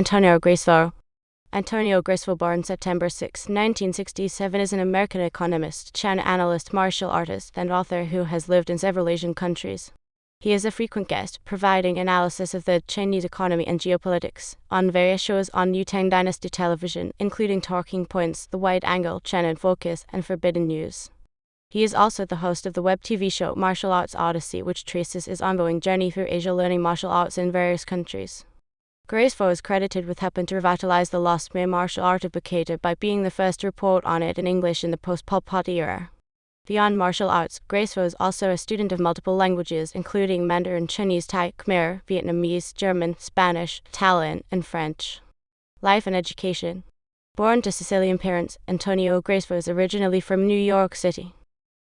Antonio Graceffo. Antonio Graceffo, born September 6, 1967, is an American economist, China analyst, martial artist, and author who has lived in several Asian countries. He is a frequent guest, providing analysis of the Chinese economy and geopolitics on various shows on new Tang Dynasty Television, including Talking Points, The Wide Angle, China in Focus, and Forbidden News. He is also the host of the web TV show Martial Arts Odyssey, which traces his ongoing journey through Asia learning martial arts in various countries. Graceffo is credited with helping to revitalize the lost Khmer martial art of Bokator by being the first to report on it in English in the post-Pol era. Beyond martial arts, Graceffo is also a student of multiple languages, including Mandarin Chinese, Thai, Khmer, Vietnamese, German, Spanish, Italian, and French. Life and education. Born to Sicilian parents, Antonio Graceffo is originally from New York City.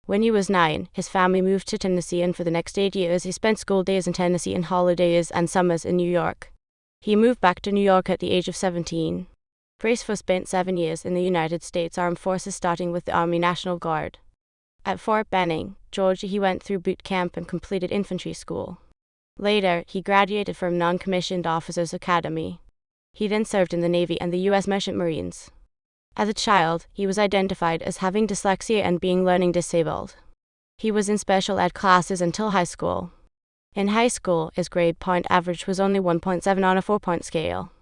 When he was 9, his family moved to Tennessee, and for the next 8 years he spent school days in Tennessee and holidays and summers in New York. He moved back to New York at the age of 17. Graceffo spent 7 years in the United States Armed Forces, starting with the Army National Guard. At Fort Benning, Georgia, he went through boot camp and completed infantry school. Later, he graduated from Non-Commissioned Officers Academy. He then served in the Navy and the U.S. Merchant Marines. As a child, he was identified as having dyslexia and being learning disabled. He was in special ed classes until high school. In high school, his grade point average was only 1.7 on a 4-point scale.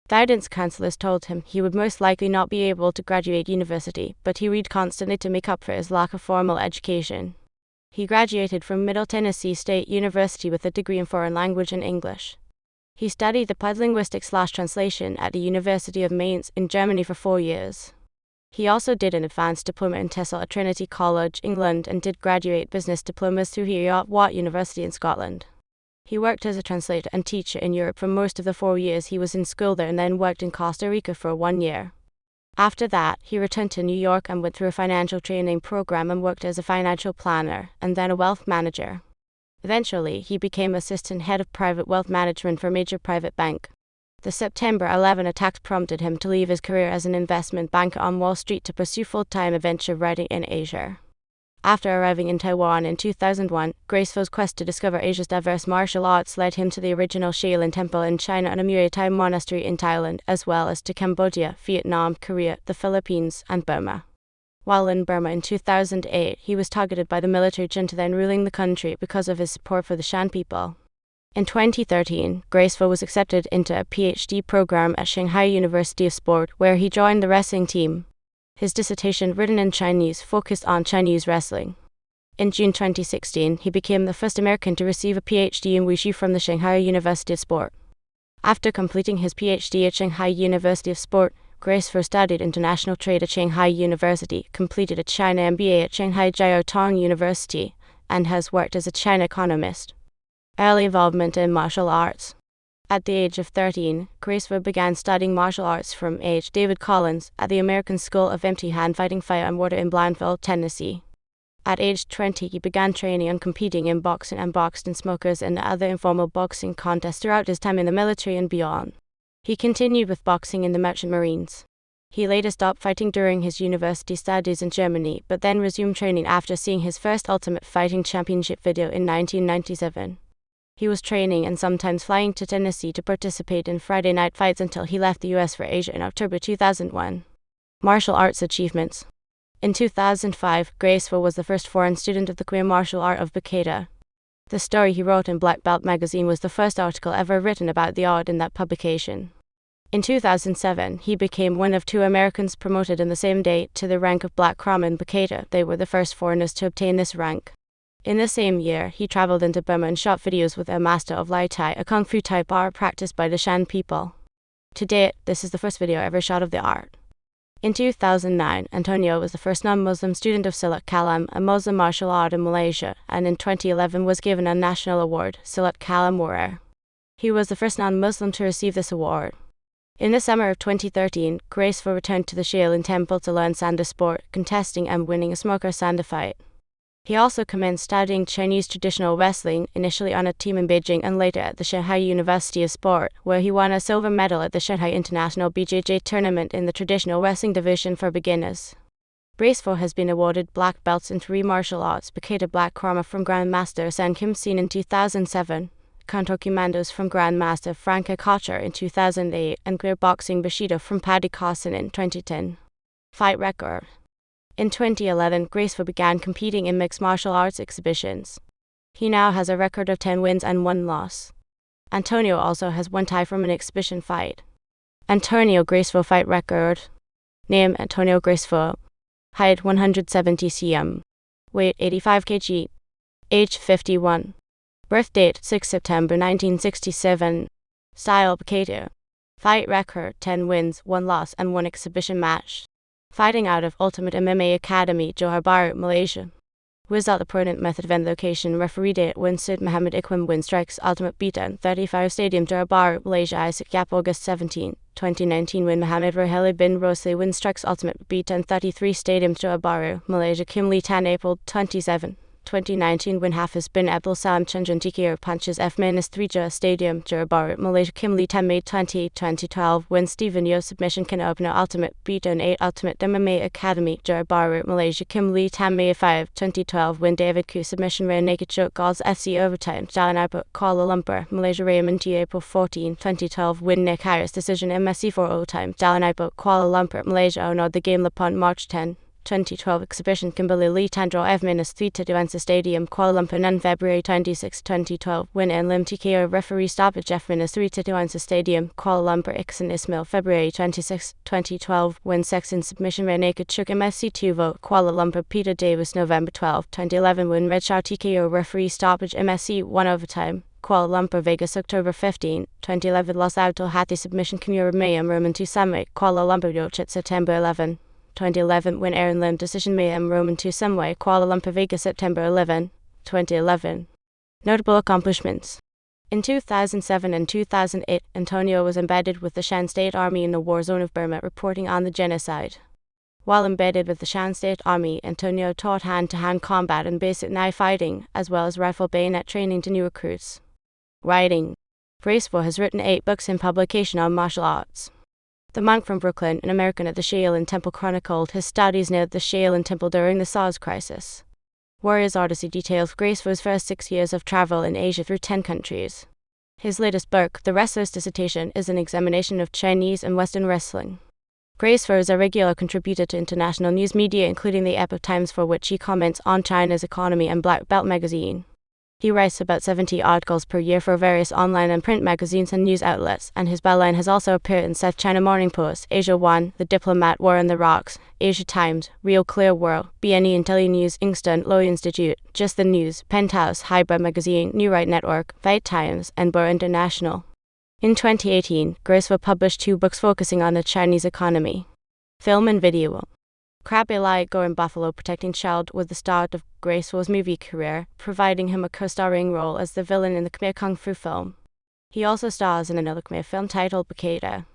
Guidance counselors told him he would most likely not be able to graduate university, but he read constantly to make up for his lack of formal education. He graduated from Middle Tennessee State University with a degree in foreign language and English. He studied applied linguistics/translation at the University of Mainz in Germany for 4 years. He also did an advanced diploma in TESOL at Trinity College, England, and did graduate business diplomas through Heriot-Watt University in Scotland. He worked as a translator and teacher in Europe for most of the 4 years he was in school there, and then worked in Costa Rica for 1 year. After that, he returned to New York and went through a financial training program and worked as a financial planner, and then a wealth manager. Eventually, he became assistant head of private wealth management for a major private bank. The September 11 attacks prompted him to leave his career as an investment banker on Wall Street to pursue full-time adventure writing in Asia. After arriving in Taiwan in 2001, Graceffo's quest to discover Asia's diverse martial arts led him to the original Shaolin Temple in China and a Muay Thai monastery in Thailand, as well as to Cambodia, Vietnam, Korea, the Philippines, and Burma. While in Burma in 2008, he was targeted by the military junta then ruling the country because of his support for the Shan people. In 2013, Graceffo was accepted into a PhD program at Shanghai University of Sport, where he joined the wrestling team. His dissertation, written in Chinese, focused on Chinese wrestling. In June 2016, he became the first American to receive a PhD in Wushu from the Shanghai University of Sport. After completing his PhD at Shanghai University of Sport, Graceffo studied international trade at Shanghai University, completed a China MBA at Shanghai Jiao Tong University, and has worked as a China economist. Early involvement in martial arts. At the age of 13, Graceffo began studying martial arts from H. David Collins at the American School of Empty Hand Fighting Fire and Water in Blandville, Tennessee. At age 20, he began training and competing in boxing and boxed in smokers and other informal boxing contests throughout his time in the military and beyond. He continued with boxing in the Merchant Marines. He later stopped fighting during his university studies in Germany, but then resumed training after seeing his first Ultimate Fighting Championship video in 1997. He was training and sometimes flying to Tennessee to participate in Friday night fights until he left the US for Asia in October 2001. Martial arts achievements. In 2005, Graceffo was the first foreign student of the Khmer martial art of Bokator. The story he wrote in Black Belt magazine was the first article ever written about the art in that publication. In 2007, he became one of 2 Americans promoted in the same day to the rank of Black Krom in Bokator. They were the first foreigners to obtain this rank. In the same year, he traveled into Burma and shot videos with a master of Lai Tai, a kung fu type art practiced by the Shan people. To date, this is the first video ever shot of the art. In 2009, Antonio was the first non-Muslim student of Silat Kalam, a Muslim martial art in Malaysia, and in 2011 was given a national award, Silat Kalam Warrior. He was the first non-Muslim to receive this award. In the summer of 2013, Graceffo returned to the Shaolin Temple to learn Sanda sport, contesting and winning a smoker Sanda fight. He also commenced studying Chinese traditional wrestling, initially on a team in Beijing and later at the Shanghai University of Sport, where he won a silver medal at the Shanghai International BJJ tournament in the traditional wrestling division for beginners. Graceffo has been awarded black belts in 3 martial arts, Bokator Black Karma from Grandmaster San Kim Sin in 2007, counter commandos from Grandmaster Frank Bokator in 2008 and clear boxing Bushido from Paddy Cawson in 2010. Fight record. In 2011, Graceffo began competing in mixed martial arts exhibitions. He now has a record of 10 wins and 1 loss. Antonio also has 1 tie from an exhibition fight. Antonio Graceffo fight record. Name Antonio Graceffo. Height 170 cm. Weight 85 kg. Age 51. Birth date 6 September 1967. Style Bokator. Fight record 10 wins, 1 loss and 1 exhibition match. Fighting out of Ultimate MMA Academy, Johor Bahru, Malaysia. Result opponent method event location referee date win Sid Muhammad Iqbal win strikes ultimate beatdown 35 Stadium Johor Bahru, Malaysia Isaac Yap August 17, 2019 win Muhammad Roheli bin Rosli win strikes ultimate beatdown 33 Stadium Johor Bahru, Malaysia Kim Lee Tan April 27, 2019 win Hafiz bin Abdul Salam Chandran TKO punches F-3 Johor Stadium Johor Bahru, Malaysia Kim Lee Tan May 20, 2012 win Stephen Yo submission can opener ultimate beatdown 8 Ultimate MMA Academy Johor Bahru, Malaysia Kim Lee Tan May 5, 2012 win David Koo submission rear naked choke Gauls FC overtime Jalan Airport Kuala Lumpur, Malaysia Raymond T April 14, 2012 win Nick Harris decision MSC 4 overtime Jalan Airport Kuala Lumpur, Malaysia owned the game Lapont March 10. 2012 exhibition Kimberley Lee Tandro F-3 to Defensa Stadium Kuala Lumpur Nun February 26, 2012 win and Lim TKO referee stoppage F-3 to Defensa Stadium Kuala Lumpur Iksan Ismail February 26, 2012 win sex in submission rear naked choke MSC 2 vote Kuala Lumpur Peter Davis November 12, 2011 win Red Shah TKO referee stoppage MSC 1 overtime Kuala Lumpur Vegas October 15, 2011 Los Altos Hati submission Kimura Mayam Roman 2 Samway Kuala Lumpur Yochit September 11, 2011 win Aaron Lim decision Mayam Roman 2 Samway Kuala Lumpur Vegas September 11, 2011. Notable accomplishments. In 2007 and 2008, Antonio was embedded with the Shan State Army in the war zone of Burma reporting on the genocide. While embedded with the Shan State Army, Antonio taught hand-to-hand combat and basic knife fighting, as well as rifle bayonet training to new recruits. Writing. Graceffo has written 8 books in publication on martial arts. The monk from Brooklyn, an American at the Shaolin Temple, chronicled his studies near the Shaolin Temple during the SARS crisis. Arts Odyssey details Graceffo's first 6 years of travel in Asia through 10 countries. His latest book, The Wrestler's Dissertation, is an examination of Chinese and Western wrestling. Graceffo is a regular contributor to international news media, including the Epoch Times, for which he comments on China's economy, and Black Belt magazine. He writes about 70 articles per year for various online and print magazines and news outlets, and his byline has also appeared in South China Morning Post, Asia One, The Diplomat, War in the Rocks, Asia Times, Real Clear World, BNE and Telenews, Inkstone, Lowy Institute, Just the News, Penthouse, Hybrid Magazine, New Right Network, Fight Times, and Burr International. In 2018, Graceffo published 2 books focusing on the Chinese economy. Film and video. Krabby Lai Gorin Buffalo Protecting Child was the start of Graceffo's movie career, providing him a co-starring role as the villain in the Khmer Kung Fu film. He also stars in another Khmer film titled Bokator.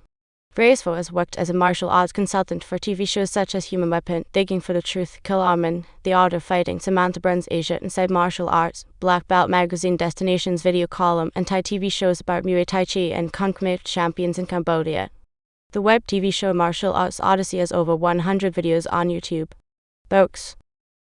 Graceffo has worked as a martial arts consultant for TV shows such as Human Weapon, Digging for the Truth, Kill Armin, The Art of Fighting, Samantha Burns Asia Inside Martial Arts, Black Belt Magazine Destinations video column, and Thai TV shows about Muay Thai Chi and Kung Khmer champions in Cambodia. The web TV show Arts Odyssey has over 100 videos on YouTube. Books.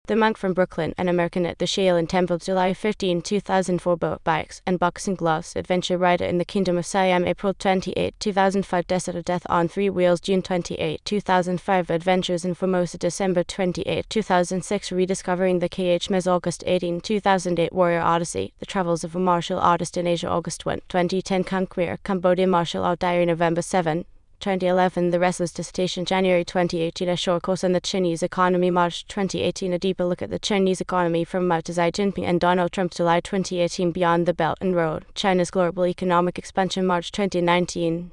The Monk from Brooklyn, an American at the Shaolin Temple, July 15, 2004. Boat Bikes and Boxing Gloves, Adventure Rider in the Kingdom of Siam, April 28, 2005. Desert of Death on 3 Wheels, June 28, 2005. Adventures in Formosa, December 28, 2006. Rediscovering the Khmer, August 18, 2008. Warrior Odyssey, The Travels of a Martial Artist in Asia, August 1, 2010. Kung Khmer, Cambodia Martial Art Diary, November 7, 2011. The Wrestler's Dissertation, January 2018. A short course on the Chinese economy, March 2018. A deeper look at the Chinese economy from Mao to Xi Jinping and Donald Trump, July 2018. Beyond the Belt and Road, China's Global Economic Expansion, March 2019.